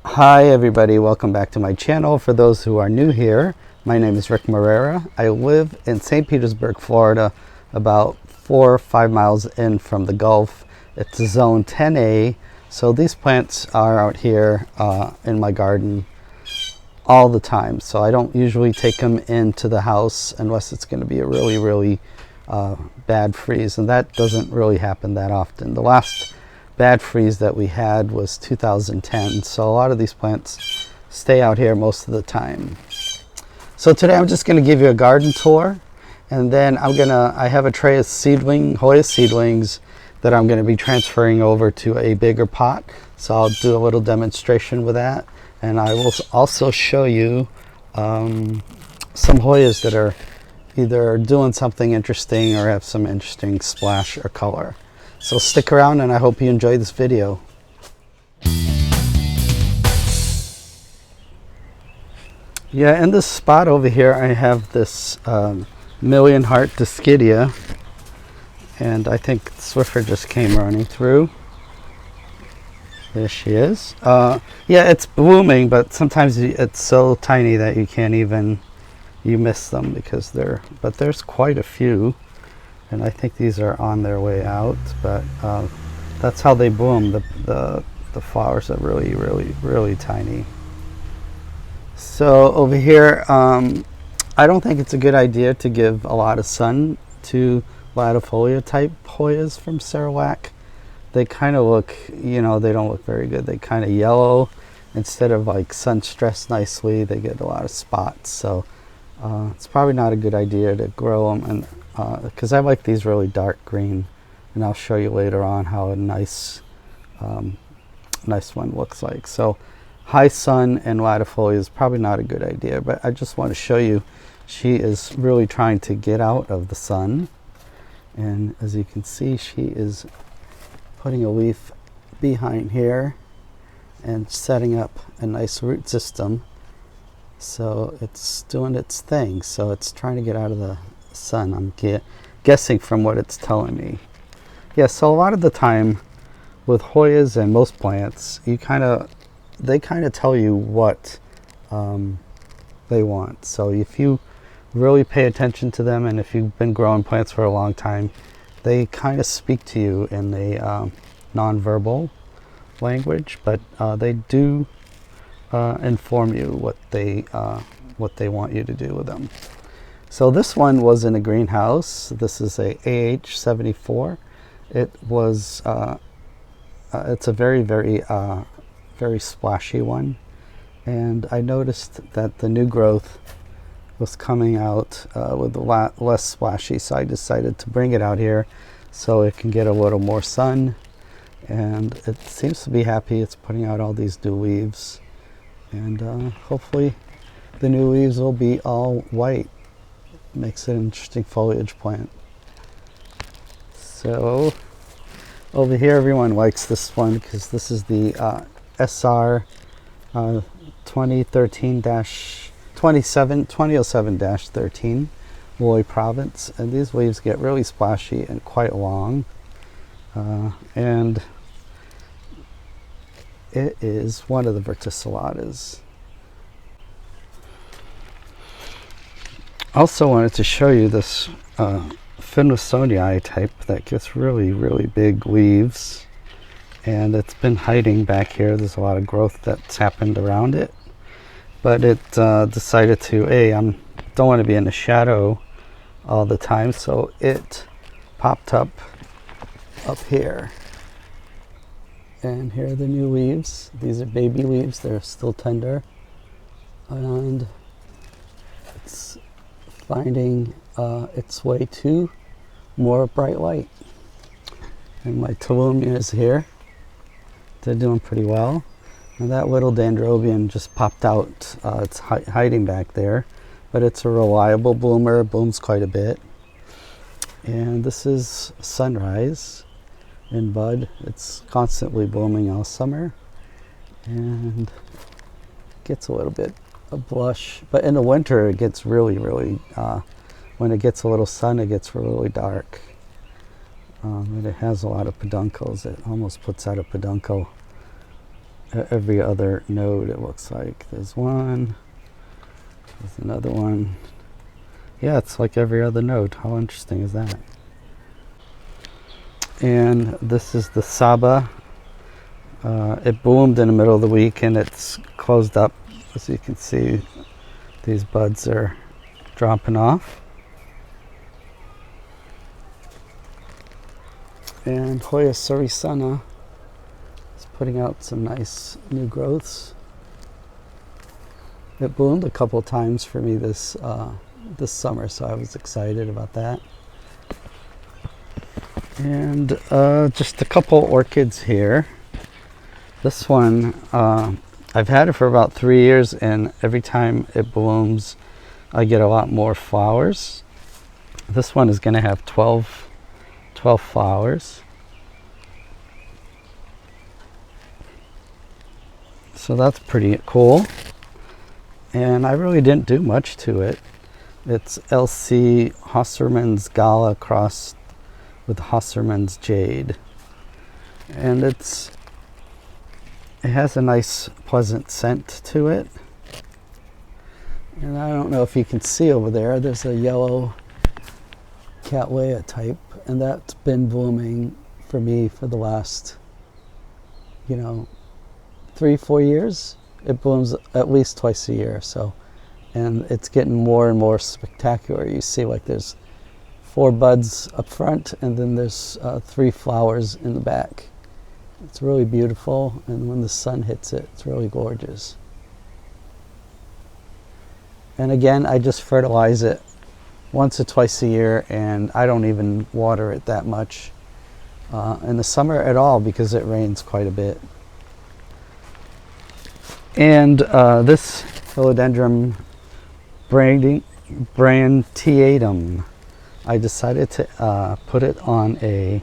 Hi everybody, welcome back to my channel. For those who are new here, my name is Rick Morera. I live in St. Petersburg, Florida, about 4 or 5 miles in from the Gulf. It's zone 10A, so these plants are out here in my garden all the time. So I don't usually take them into the house unless it's going to be a really bad freeze, and that doesn't really happen that often. The last bad freeze that we had was 2010, so a lot of these plants stay out here most of the time. So today I'm just going to give you a garden tour, and then I have a tray of Hoya seedlings that I'm going to be transferring over to a bigger pot, so I'll do a little demonstration with that, and I will also show you some Hoyas that are either doing something interesting or have some interesting splash or color. So stick around and I hope you enjoy this video. Yeah, in this spot over here I have this Million Heart Discidia, and I think Swiffer just came running through. There she is. Yeah, it's blooming, but sometimes it's so tiny that you can't even, you miss them because but there's quite a few. And I think these are on their way out, but that's how they bloom. The flowers are really tiny. So over here, I don't think it's a good idea to give a lot of sun to latifolia type Hoyas from Sarawak. They kind of look, they don't look very good. They kind of yellow. Instead of like sun stressed nicely, they get a lot of spots. So it's probably not a good idea to grow them, and because I like these really dark green, and I'll show you later on how a nice one looks like. So high sun and latifolia is probably not a good idea, but I just want to show you she is really trying to get out of the sun, and as you can see, she is putting a leaf behind here and setting up a nice root system. So it's doing its thing, so it's trying to get out of the sun, I'm guessing from what it's telling me. Yeah, so a lot of the time with Hoyas and most plants, they kind of tell you what they want. So if you really pay attention to them, and if you've been growing plants for a long time, they kind of speak to you in a non-verbal language, but they do inform you what they want you to do with them. So this one was in a greenhouse. This is a AH74. It was it's a very splashy one, and I noticed that the new growth was coming out with a lot less splashy, so I decided to bring it out here so it can get a little more sun, and it seems to be happy. It's putting out all these new leaves, and hopefully the new leaves will be all white. Makes it an interesting foliage plant. So over here everyone likes this one because this is the SR 2007-13 Loy Province, and these leaves get really splashy and quite long, and it is one of the verticillatas. Also wanted to show you this Phenosonia type that gets really big leaves, and it's been hiding back here. There's a lot of growth that's happened around it, but it decided to, I don't want to be in the shadow all the time, so it popped up here, and here are the new leaves. These are baby leaves. They're still tender, and it's finding its way to more bright light. And my Tolumnias here, they're doing pretty well. And that little Dendrobium just popped out. It's hiding back there, but it's a reliable bloomer, blooms quite a bit. And this is Sunrise in bud. It's constantly blooming all summer, and gets a little bit a blush, but in the winter it gets really when it gets a little sun, it gets really dark. And it has a lot of peduncles. It almost puts out a peduncle every other node, it looks like. There's one, there's another one. Yeah, it's like every other node. How interesting is that? And this is the Saba. It bloomed in the middle of the week and it's closed up. As you can see, these buds are dropping off. And Hoya Soricana is putting out some nice new growths. It bloomed a couple times for me this summer, so I was excited about that. And just a couple orchids here. This one, I've had it for about 3 years, and every time it blooms, I get a lot more flowers. This one is going to have 12 flowers. So that's pretty cool. And I really didn't do much to it. It's LC Hosserman's Gala crossed with Hosserman's Jade. And it has a nice pleasant scent to it. And I don't know if you can see over there, there's a yellow Cattleya type, and that's been blooming for me for the last, 3-4 years. It blooms at least twice a year, so, and it's getting more and more spectacular. You see, like, there's 4 buds up front, and then there's 3 flowers in the back. It's really beautiful, and when the sun hits it, it's really gorgeous. And again, I just fertilize it once or twice a year, and I don't even water it that much in the summer at all because it rains quite a bit. And this Philodendron brantiatum, I decided to put it on a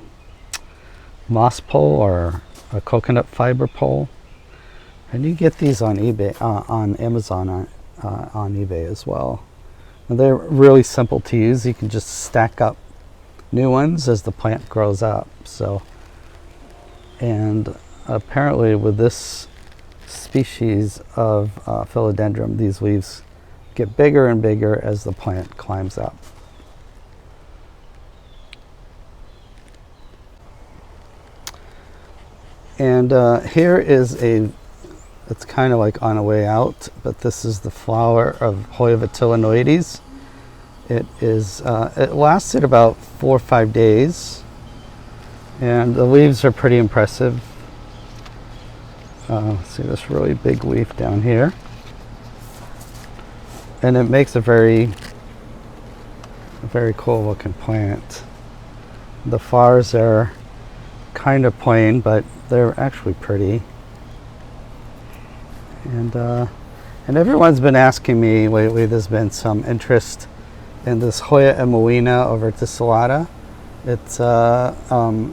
moss pole or a coconut fiber pole, and you get these on eBay, on Amazon, on eBay as well. And they're really simple to use. You can just stack up new ones as the plant grows up. So, and apparently with this species of philodendron, these leaves get bigger and bigger as the plant climbs up. And here is it's kind of like on a way out, but this is the flower of Hoya Bramonica. It lasted about 4 or 5 days, and the leaves are pretty impressive. See this really big leaf down here, and it makes a very cool looking plant. The flowers are kind of plain, but they're actually pretty. And everyone's been asking me lately, there's been some interest in this Hoya Emoina or verticillata. It's IML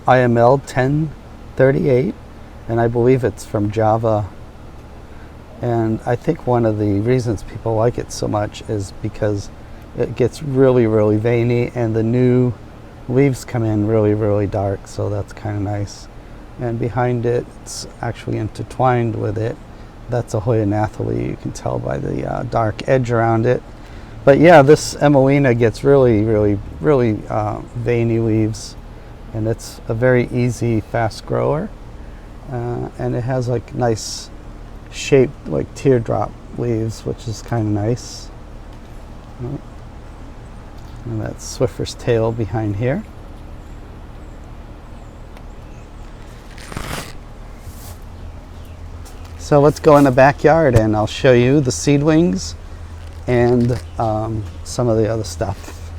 1038, and I believe it's from Java. And I think one of the reasons people like it so much is because it gets really, really veiny, and the new leaves come in really, really dark, so that's kind of nice. And behind it, it's actually intertwined with it. That's a Hoya Nathalie, you can tell by the dark edge around it. But yeah, this Emoina gets really, really, really veiny leaves, and it's a very easy, fast grower. And it has like nice shaped, like teardrop leaves, which is kind of nice. And that's Swiffer's tail behind here. So let's go in the backyard and I'll show you the seedlings and some of the other stuff.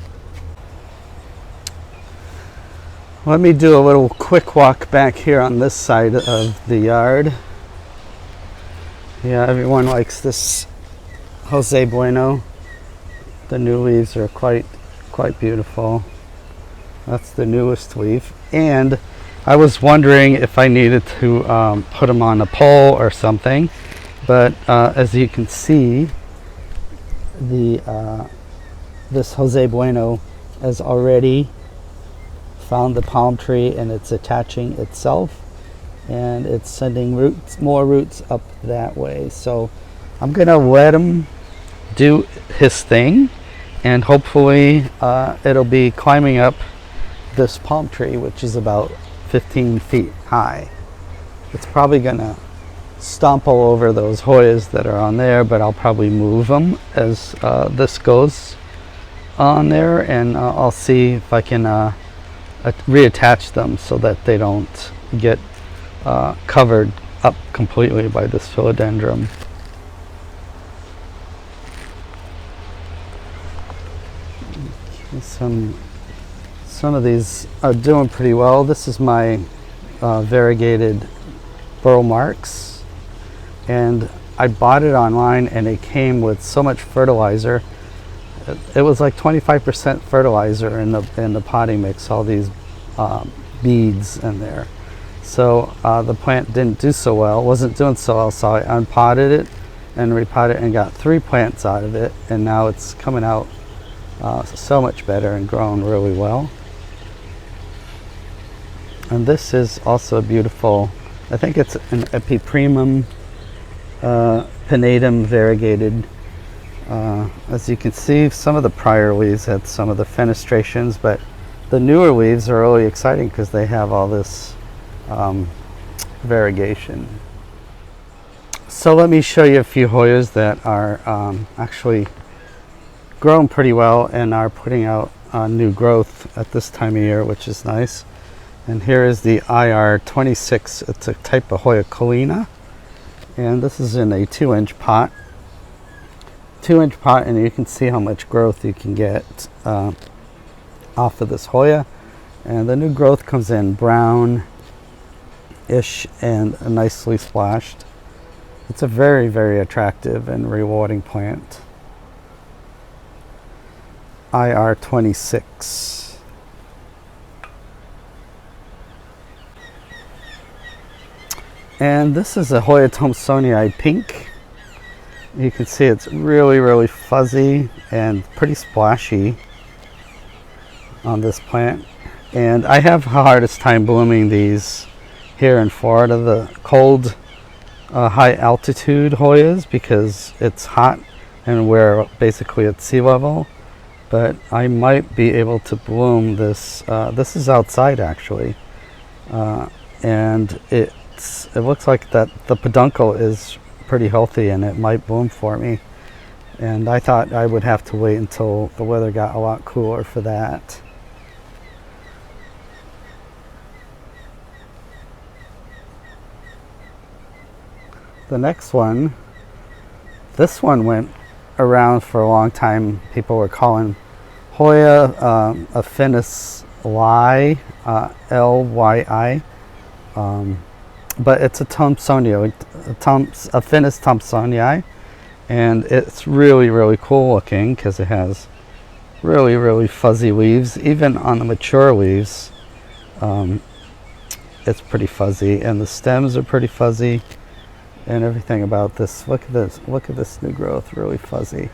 Let me do a little quick walk back here on this side of the yard. Yeah, everyone likes this Jose Bueno. The new leaves are quite beautiful. That's the newest leaf. And I was wondering if I needed to put them on a pole or something, but as you can see, this Jose Bueno has already found the palm tree and it's attaching itself, and it's sending more roots up that way. So I'm gonna let him do his thing, and hopefully it'll be climbing up this palm tree, which is about 15 feet high. It's probably gonna stomp all over those Hoyas that are on there, but I'll probably move them as this goes on there, and I'll see if I can reattach them so that they don't get covered up completely by this philodendron. Some of these are doing pretty well. This is my variegated burl marks, and I bought it online, and it came with so much fertilizer. It was like 25% fertilizer in the potting mix, all these beads in there. So the plant didn't do so well, wasn't doing so well, so I unpotted it and repotted it and got 3 plants out of it, and now it's coming out so much better and growing really well. And this is also a beautiful, I think it's an Epiprimum pinnatum variegated. As you can see, some of the prior leaves had some of the fenestrations, but the newer leaves are really exciting because they have all this variegation. So let me show you a few Hoyas that are actually growing pretty well and are putting out new growth at this time of year, which is nice. And here is the IR26. It's a type of Hoya Colina, and this is in a 2-inch pot. 2-inch pot, and you can see how much growth you can get off of this Hoya. And the new growth comes in brown-ish and nicely splashed. It's a very, very attractive and rewarding plant. IR26. And this is a Hoya Tomsoniai pink. You can see it's really, really fuzzy and pretty splashy on this plant. And I have the hardest time blooming these here in Florida, the cold, high altitude Hoyas, because it's hot and we're basically at sea level. But I might be able to bloom this. This is outside actually, and it looks like that the peduncle is pretty healthy and it might bloom for me. And I thought I would have to wait until the weather got a lot cooler for that. The next one, this one went around for a long time. People were calling Hoya Affinis Lyi, Lyi. But it's a Tomsonia, Affinis Tomsoniai, and it's really, really cool looking because it has really, really fuzzy leaves. Even on the mature leaves, it's pretty fuzzy, and the stems are pretty fuzzy, and everything about this. Look at this new growth, really fuzzy.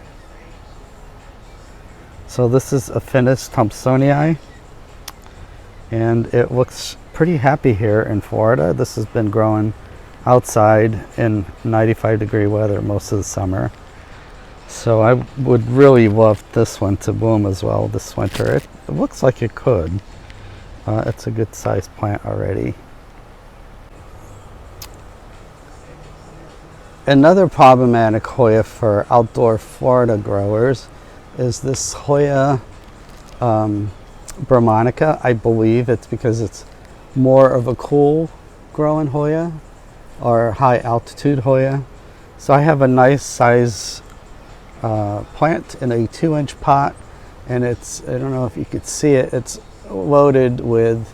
So this is Affinis Tomsoniai, and it looks pretty happy here in Florida. This has been growing outside in 95-degree weather most of the summer. So I would really love this one to bloom as well this winter. It looks like it could. It's a good sized plant already. Another problematic Hoya for outdoor Florida growers is this Hoya Bramonica. I believe it's because it's more of a cool growing Hoya or high altitude Hoya. So I have a nice size plant in a 2-inch pot, and it's, I don't know if you could see it, it's loaded with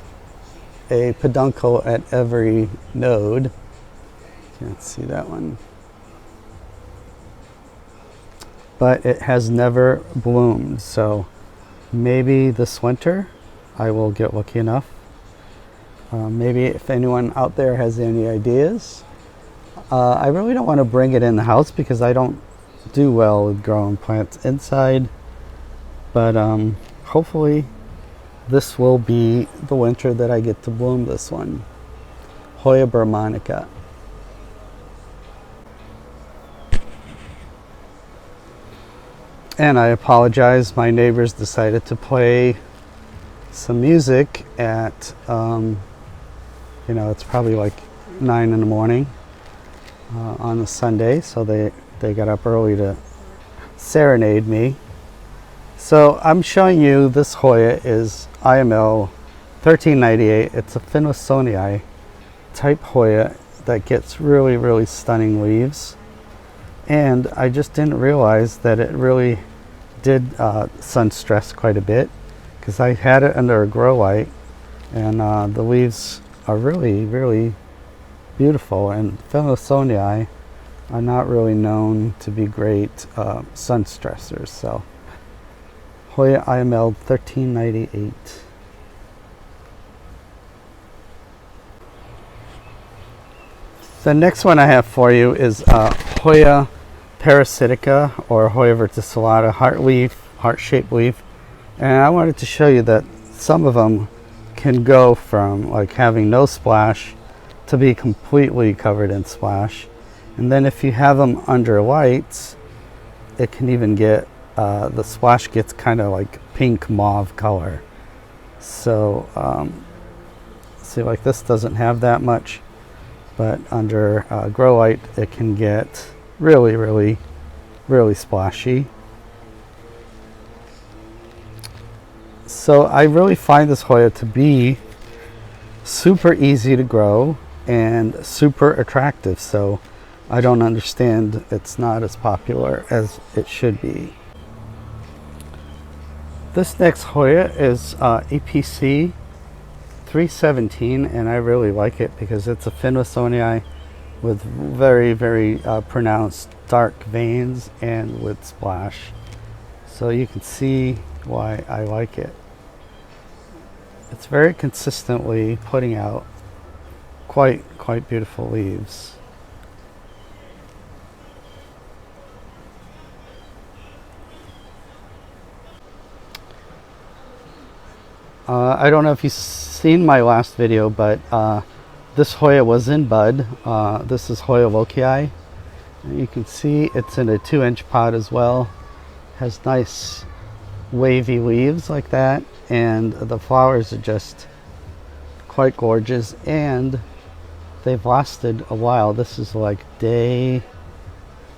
a peduncle at every node. Can't see that one. But it has never bloomed, so maybe this winter I will get lucky enough. Maybe if anyone out there has any ideas. I really don't want to bring it in the house because I don't do well with growing plants inside, but hopefully this will be the winter that I get to bloom this one. Hoya Bramonica. And I apologize, my neighbors decided to play some music at, it's probably like 9 in the morning on a Sunday, so they got up early to serenade me. So I'm showing you this Hoya is IML 1398. It's a Phenosonia type Hoya that gets really, really stunning leaves. And I just didn't realize that it really did sun stress quite a bit, because I had it under a grow light, and the leaves are really, really beautiful. And Phenosonia are not really known to be great sun stressors. So Hoya IML 1398. The next one I have for you is Hoya Parasitica, or Hoya verticillata, heart-shaped leaf. And I wanted to show you that some of them can go from like having no splash to be completely covered in splash. And then if you have them under lights, it can even get, the splash gets kind of like pink mauve color. So see, like this doesn't have that much, but under grow light it can get really, really, really splashy. So I really find this Hoya to be super easy to grow and super attractive. So I don't understand it's not as popular as it should be. This next Hoya is EPC 317, and I really like it because it's a Phenosonia with very, very pronounced dark veins and with splash. So you can see why I like it. It's very consistently putting out quite beautiful leaves. I don't know if you've seen my last video, but this Hoya was in bud. This is Hoya loci. You can see it's in a 2-inch pot as well. Has nice wavy leaves like that, and the flowers are just quite gorgeous, and they've lasted a while. This is like day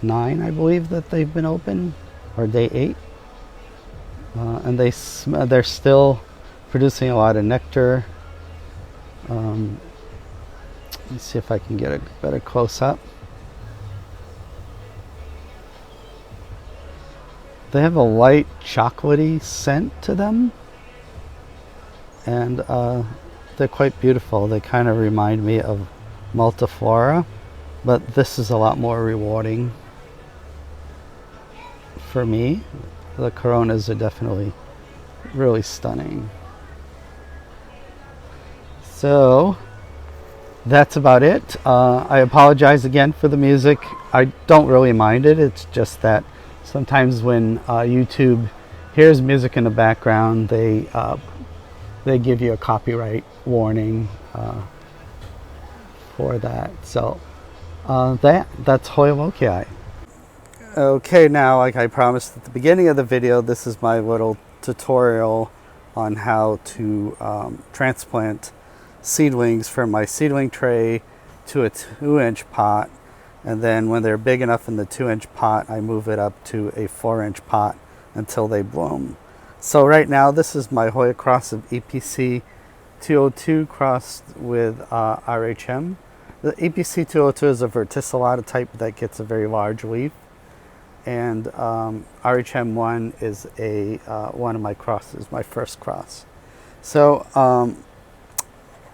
9, I believe, that they've been open, or day 8, and they're still producing a lot of nectar. Let's see if I can get a better close-up. They have a light chocolatey scent to them, and they're quite beautiful. They kind of remind me of multiflora, but this is a lot more rewarding for me. The coronas are definitely really stunning. So that's about it. I apologize again for the music. I don't really mind it. It's just that sometimes when YouTube hears music in the background, they give you a copyright warning for that. So that's Hoya loci. Okay, now, like I promised at the beginning of the video, this is my little tutorial on how to transplant seedlings from my seedling tray to a 2-inch pot, and then when they're big enough in the 2-inch pot, I move it up to a 4-inch pot until they bloom. So right now, this is my Hoya cross of EPC 202 crossed with RHM. The EPC 202 is a verticillata type that gets a very large leaf, and RHM1 is a one of my crosses, my first cross. So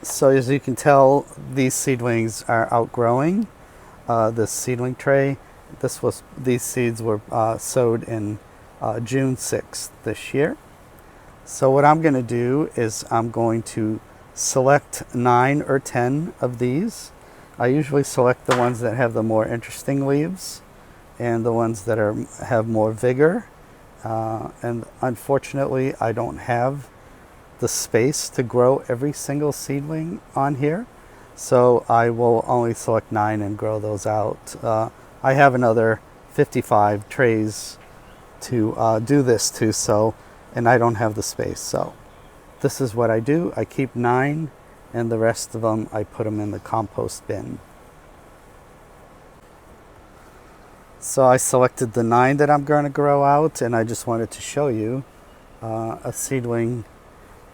so as you can tell, these seedlings are outgrowing this seedling tray. These seeds were sowed in June 6th this year. So what I'm going to do is I'm going to select 9 or 10 of these. I usually select the ones that have the more interesting leaves and the ones that have more vigor. And unfortunately, I don't have the space to grow every single seedling on here. So I will only select 9 and grow those out. I have another 55 trays to do this to, so, and I don't have the space. So this is what I do. I keep 9, and the rest of them I put them in the compost bin. So I selected the 9 that I'm going to grow out, and I just wanted to show you a seedling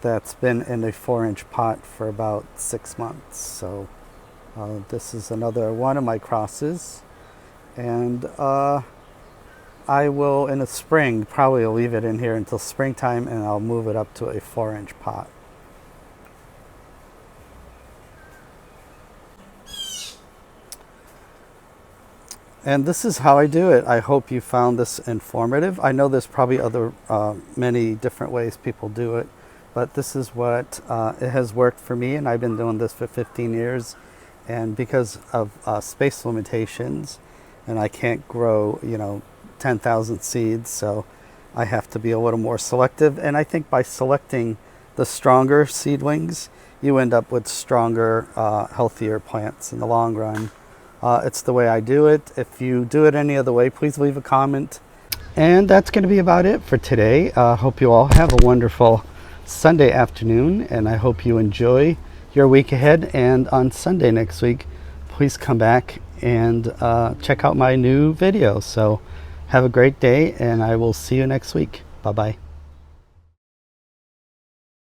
that's been in a 4-inch pot for about 6 months. So this is another one of my crosses, and I will, in the spring, probably leave it in here until springtime, and I'll move it up to a 4-inch pot. And this is how I do it. I hope you found this informative. I know there's probably other many different ways people do it, but this is what it has worked for me, and I've been doing this for 15 years. And because of space limitations, and I can't grow, 10,000 seeds, so I have to be a little more selective. And I think by selecting the stronger seedlings, you end up with stronger, healthier plants in the long run. It's the way I do it. If you do it any other way, please leave a comment. And that's going to be about it for today. Hope you all have a wonderful Sunday afternoon, and I hope you enjoy your week ahead. And on Sunday next week, please come back and check out my new video. So have a great day, and I will see you next week. Bye-bye.